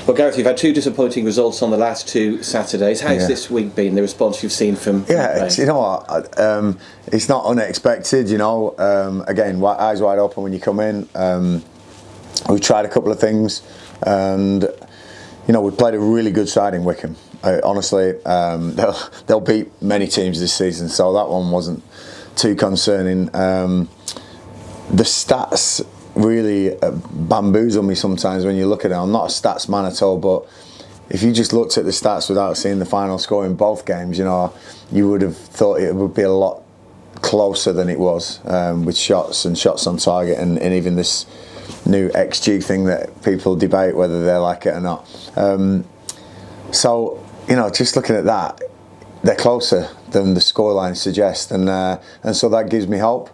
Well, Gareth, you've had 2 disappointing results on the last 2 Saturdays. How's this week been, the response you've seen from you know what, it's not unexpected, you know. Again, eyes wide open when you come in. We've tried a couple of things, and you know, we've played a really good side in Wycombe. Honestly, they'll beat many teams this season, so that one wasn't too concerning. The stats really bamboozle me sometimes when you look at it. I'm not a stats man at all, but if you just looked at the stats without seeing the final score in both games, you know, you would have thought it would be a lot closer than it was, with shots on target, and even this new XG thing that people debate whether they like it or not. So, you know, just looking at that, they're closer than the scoreline suggests, and so that gives me hope.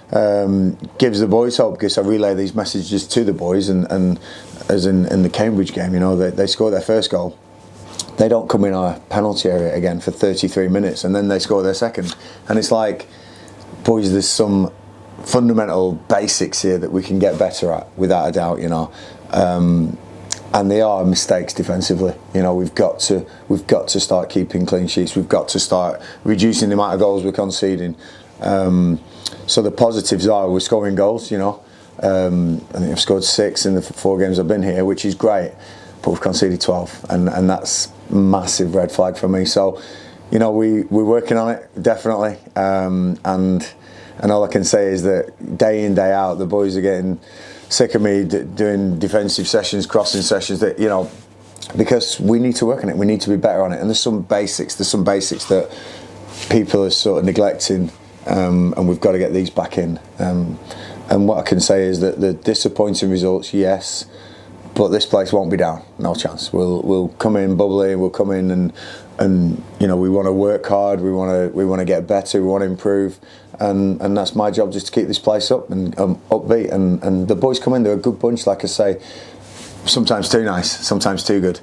Gives the boys hope, because I relay these messages to the boys, and as in the Cambridge game, you know, they score their first goal, they don't come in our penalty area again for 33 minutes, and then they score their second, and it's like, boys, there's some fundamental basics here that we can get better at, without a doubt, you know. And they are mistakes defensively. You know, we've got to start keeping clean sheets. We've got to start reducing the amount of goals we're conceding. So the positives are we're scoring goals. You know, I think I've scored 6 in the 4 games I've been here, which is great. But we've conceded 12, and that's a massive red flag for me. So, you know, we're working on it, definitely. And all I can say is that day in, day out, the boys are getting sick of me doing defensive sessions, crossing sessions, that, you know, because we need to work on it. We need to be better on it. And there's some basics that people are sort of neglecting, and we've got to get these back in. And what I can say is that the disappointing results, yes, but this place won't be down. No chance. We'll come in bubbly. We'll come in and you know, we want to work hard. We want to get better. We want to improve. And that's my job, just to keep this place up and upbeat. And the boys come in, they're a good bunch, like I say. Sometimes too nice, sometimes too good.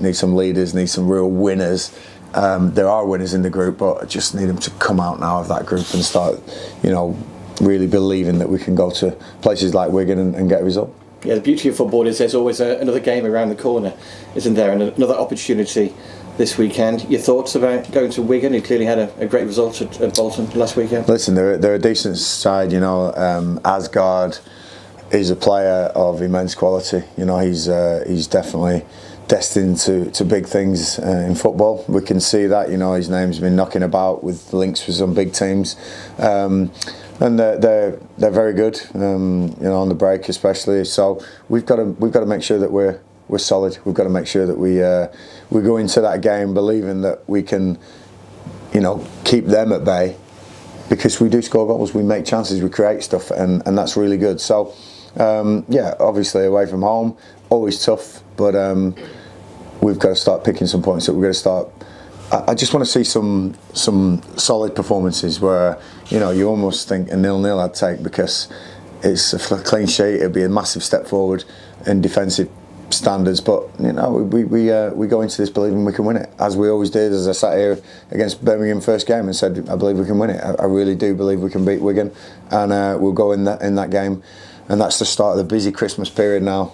Need some leaders, need some real winners. There are winners in the group, but I just need them to come out now of that group and start, you know, really believing that we can go to places like Wigan and get a result. Yeah, the beauty of football is there's always another game around the corner, isn't there? And another opportunity this weekend. Your thoughts about going to Wigan, who clearly had a great result at Bolton last weekend? Listen, they're a decent side, you know. Asgard is a player of immense quality. You know, he's definitely destined to big things in football. We can see that. You know, his name's been knocking about with links with some big teams, and they're very good. You know, on the break especially. So we've got to make sure that we're solid. We've got to make sure that we go into that game believing that we can, you know, keep them at bay, because we do score goals, we make chances, we create stuff, and that's really good. So yeah, obviously away from home, always tough, but we've got to start picking some points. That we've got to start. I just want to see some solid performances where, you know, you almost think a 0-0 I'd take, because it's a clean sheet. It'd be a massive step forward in defensive standards, but you know, we go into this believing we can win it, as we always did. As I sat here against Birmingham first game and said, I believe we can win it. I really do believe we can beat Wigan, and we'll go in that game. And that's the start of the busy Christmas period now.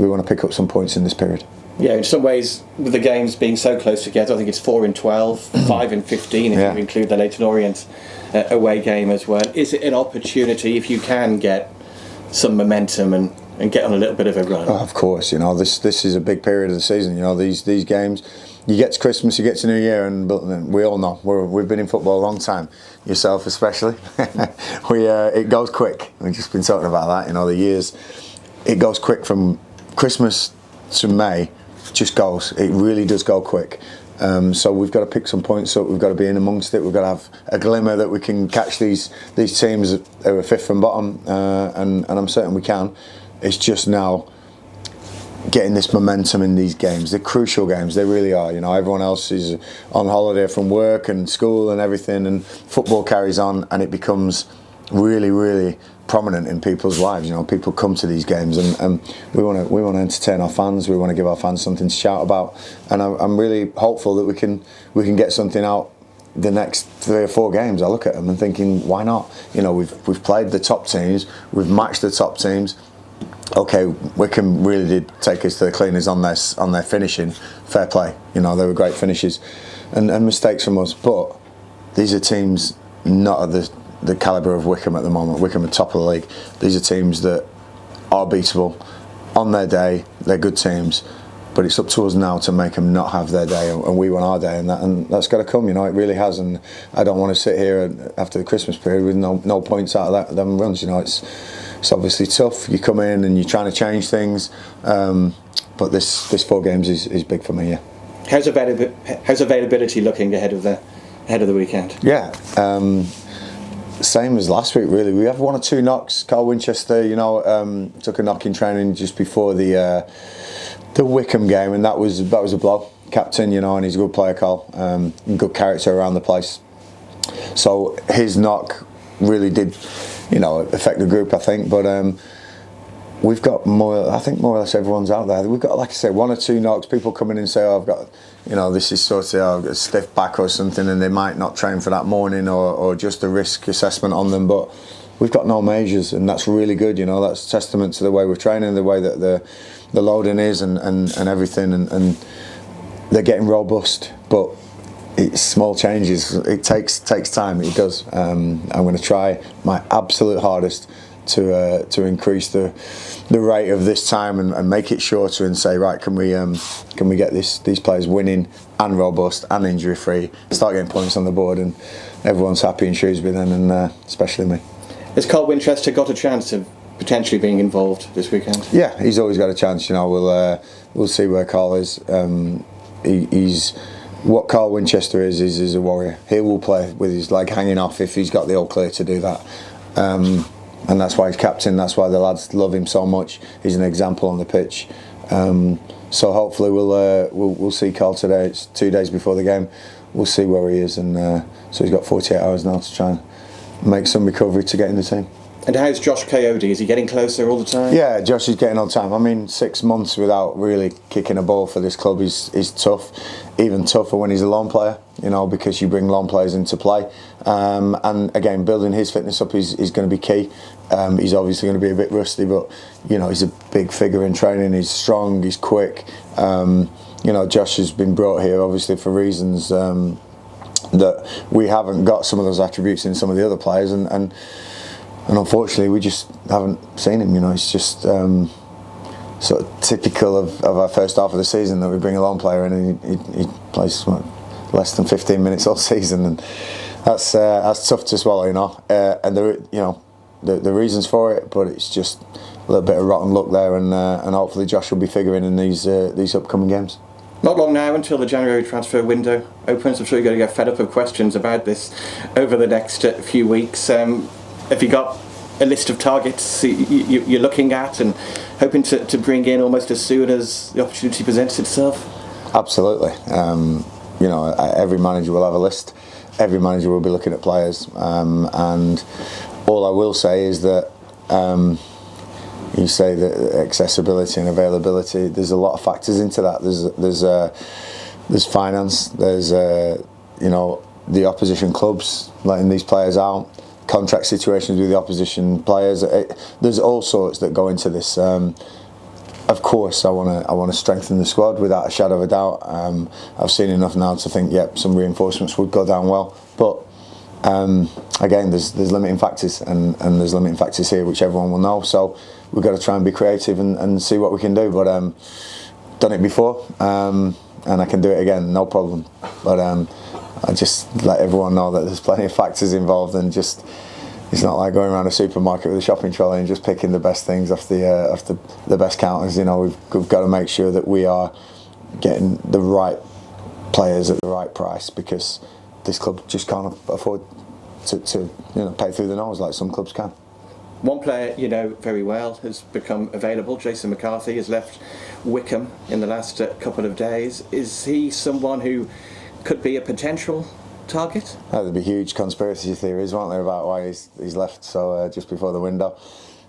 We want to pick up some points in this period. Yeah, in some ways, with the games being so close together, I think it's 4 in 12, 5 in 15 if you include the Leyton Orient away game as well. Is it an opportunity, if you can get some momentum and get on a little bit of a run? Oh, of course, you know, this is a big period of the season. You know, these games, you get to Christmas, you get to New Year, and we all know we've been in football a long time. Yourself especially, it goes quick. We've just been talking about that. You know, the years, it goes quick from Christmas to May. Just goes. It really does go quick. So we've got to pick some points up. We've got to be in amongst it. We've got to have a glimmer that we can catch these teams that are fifth from bottom, and I'm certain we can. It's just now getting this momentum in these games. They're crucial games. They really are. You know, everyone else is on holiday from work and school and everything, and football carries on, and it becomes really, really prominent in people's lives. You know, people come to these games, and we want to entertain our fans. We want to give our fans something to shout about, and I'm really hopeful that we can get something out the next 3 or 4 games. I look at them and thinking, why not? You know, we've played the top teams, we've matched the top teams. okay, Wickham really did take us to the cleaners on their finishing. Fair play, they were great finishes, and mistakes from us. But these are teams not at the calibre of Wickham at the moment. Wickham are top of the league. These are teams that are beatable on their day. They're good teams, but it's up to us now to make them not have their day, and we want our day, and that's got to come. It really has. And I don't want to sit here after the Christmas period with no points out of them runs. It's obviously tough. You come in and you're trying to change things, but this 4 games is big for me. Yeah. How's availability looking ahead of the weekend? Yeah. Same as last week, really. We have 1 or 2 knocks. Carl Winchester, took a knock in training just before the Wickham game, and that was a blow. Captain, and he's a good player, Carl. Good character around the place. So his knock really did, affect the group, I think. But we've got more. I think more or less everyone's out there. We've got, like I said, 1 or 2 knocks. People come in and say, "Oh, I've got, this is sort of a stiff back or something," and they might not train for that morning, or just a risk assessment on them. But we've got no majors, and that's really good. That's a testament to the way we're training, the way that the loading is, and everything, and they're getting robust. But it's small changes. It takes time. It does. I'm going to try my absolute hardest to increase the rate of this time and make it shorter, and say, right, can we get these players winning and robust and injury free, start getting points on the board, and everyone's happy in Shrewsbury then, and especially me. Has Carl Winchester got a chance of potentially being involved this weekend? Yeah, he's always got a chance. We'll see where Carl is. He's what Carl Winchester is a warrior. He will play with his leg hanging off if he's got the all clear to do that. And that's why he's captain. That's why the lads love him so much. He's an example on the pitch. So hopefully we'll see Carl today. It's 2 days before the game. We'll see where he is, and so he's got 48 hours now to try and make some recovery to get in the team. And how's Josh Coyote? Is he getting closer all the time? Yeah, Josh is getting on time. I mean, 6 months without really kicking a ball for this club is tough. Even tougher when he's a lone player, because you bring lone players into play. And again, building his fitness up is going to be key. He's obviously going to be a bit rusty, but he's a big figure in training. He's strong. He's quick. Josh has been brought here obviously for reasons that we haven't got some of those attributes in some of the other players, and unfortunately we just haven't seen him. It's just sort of typical of our first half of the season that we bring a lone player in and he plays less than 15 minutes all season, and that's tough to swallow, and the reasons for it, but it's just a little bit of rotten luck there, and hopefully Josh will be figuring in these upcoming games. Not long now until the January transfer window opens. I'm sure you're going to get fed up of questions about this over the next few weeks. Have you got a list of targets you're looking at and hoping to bring in almost as soon as the opportunity presents itself? Absolutely. Every manager will have a list. Every manager will be looking at players. And all I will say is that you say that accessibility and availability, there's a lot of factors into that. There's finance, there's the opposition clubs letting these players out, contract situations with the opposition players. There's all sorts that go into this. Of course, I want to strengthen the squad without a shadow of a doubt. I've seen enough now to think, some reinforcements would go down well. But again, there's limiting factors, and there's limiting factors here, which everyone will know. So we've got to try and be creative and see what we can do. But done it before, and I can do it again, no problem. But I just let everyone know that there's plenty of factors involved, and just it's not like going around a supermarket with a shopping trolley and just picking the best things off the best counters. We've got to make sure that we are getting the right players at the right price, because this club just can't afford to pay through the nose like some clubs can. One player you know very well has become available. Jason McCarthy has left Wickham in the last couple of days. Is he someone who could be a potential target? There'd be huge conspiracy theories, won't there, about why he's left so just before the window.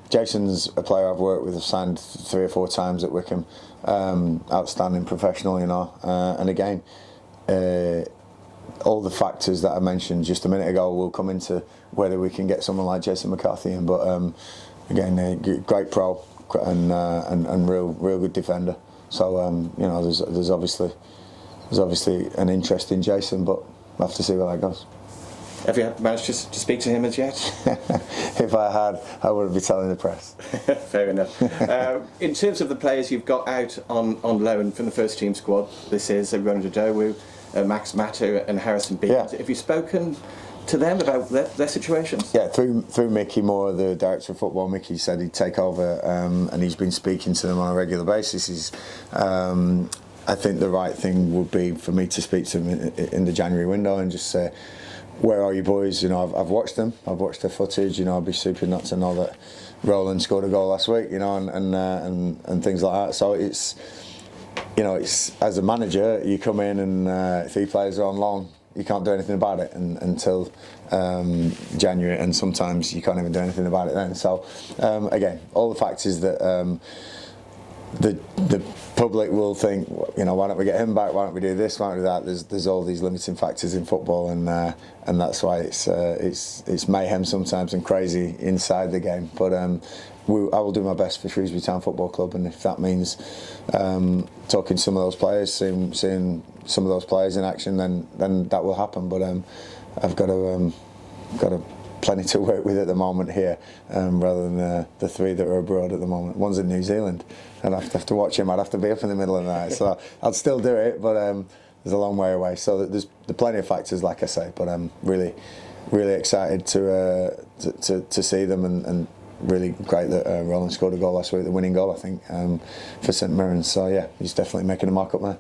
Jason's a player I've worked with. I've signed 3 or 4 times at Wickham. Outstanding professional, and again, all the factors that I mentioned just a minute ago will come into whether we can get someone like Jason McCarthy in. But again, great pro, and real good defender. So you know, there's obviously an interest in Jason, but we'll have to see where that goes. Have you managed to speak to him as yet? If I had, I wouldn't be telling the press. Fair enough. In terms of the players you've got out on loan from the first team squad, this is Ronald Adowu, Max Matu and Harrison Beans. Yeah. Have you spoken to them about their situations? Yeah, through Mickey Moore, the director of football. Mickey said he'd take over, and he's been speaking to them on a regular basis. I think the right thing would be for me to speak to them in the January window and just say, where are you boys? You know, I've watched them. I've watched their footage. You know, I'd be stupid not to know that Roland scored a goal last week. You know, and things like that. So it's, you know, it's, as a manager, you come in and 3 players are on loan, you can't do anything about it until January, and sometimes you can't even do anything about it then. So again, all the factors that the public will think, you know, why don't we get him back? Why don't we do this? Why don't we do that? There's all these limiting factors in football, and that's why it's mayhem sometimes and crazy inside the game. But I will do my best for Shrewsbury Town Football Club, and if that means talking to some of those players, seeing some of those players in action, then that will happen. But I've got plenty to work with at the moment here, rather than the 3 that are abroad at the moment. One's in New Zealand, and I'd have to watch him. I'd have to be up in the middle of the night, so I'd still do it, but there's a long way away. So there's plenty of factors, like I say, but I'm really excited to see them, and really great that Roland scored a goal last week, the winning goal, I think, for St Mirren. So yeah, he's definitely making a mark up there.